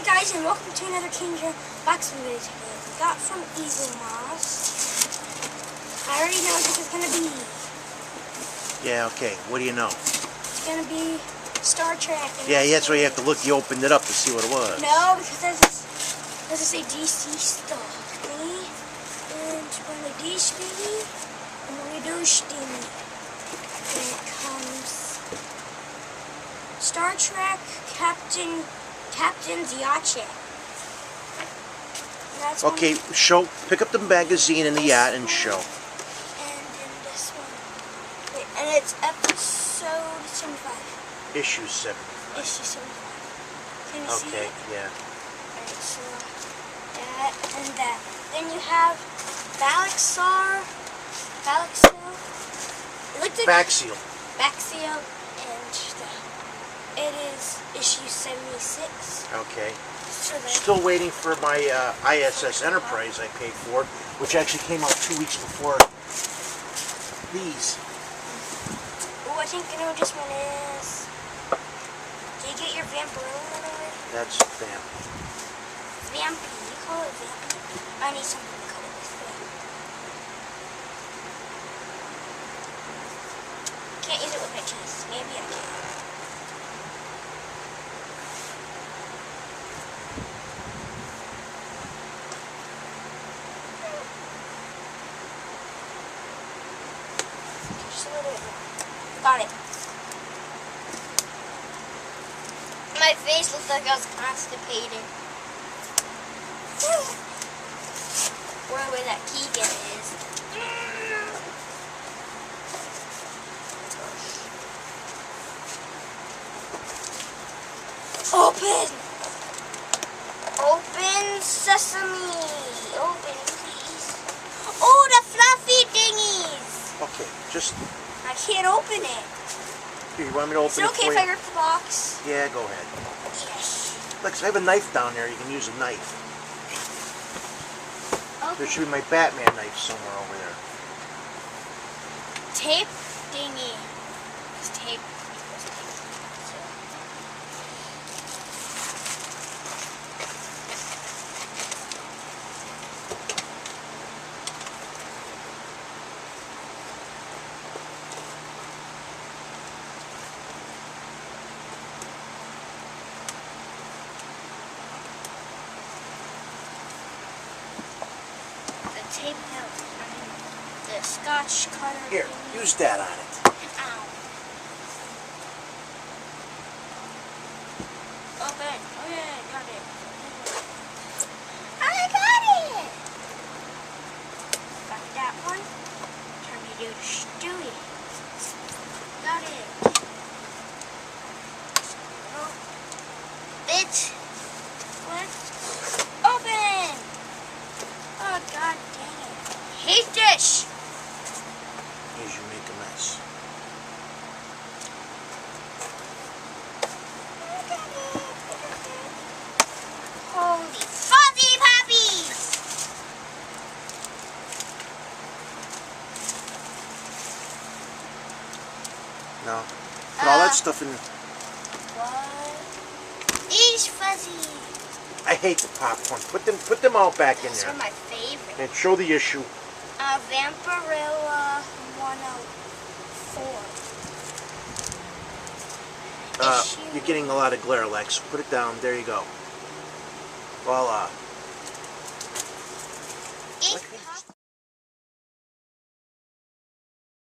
Hi guys, and welcome to another Kingdom boxing video today. We got from Eaglemoss. I already know what this is gonna be. Yeah, okay. What do you know? It's gonna be Star Trek. Yeah, that's why you have to look. You opened it up to see what it was. No, because there's this a DC stuff thingy, and when we do thingy, and when we do thingy, then it comes Star Trek Captain Yacht. Okay, show. Pick up the magazine and the yacht and show. And then this one. Wait, and it's episode 75. Issue 7. Issue 75. Can you see Okay, it? yeah. Alright, so that and that. Then you have Baxial. It looks like Baxial. Baxial, and it is issue 76. Okay. So Still waiting for my ISS Enterprise I paid for, which actually came out 2 weeks before these. Oh, I think I know what this one is. Did you get your Vampirella one already? That's Vamp. Vampy. You call it Vampy? I need something to call it with Vamp. Can't use it with my cheese. Maybe I can. Just a little bit more. Got it. My face looks like I was constipated. Where that Keegan is. Open! Open sesame! Open, please. Oh, the fluffy thingies! Okay, just. I can't open it. Here, you want me to open Is it it okay for if I you? rip the box? Yeah, go ahead. Yes. Look, I have a knife down there. You can use a knife. Okay. There should be my Batman knife somewhere over there. Tape thingy. It's tape. Tape out. The Scotch cutter. Here, use that on it. Ow. Open. Oh yeah, I got it. I got it! Got that one. Turn it to Stewie. Got it. Bitch. Let's open! Oh god dang it. Hate this! As you make a mess. Holy fuzzy puppies! No. Put all that stuff in. What? These fuzzy. I hate the popcorn. Put them all back in Those there. are my favorite. And show the issue. Vampirella 104. You're getting a lot of glare, Lex. Put it down. There you go. Voila. It's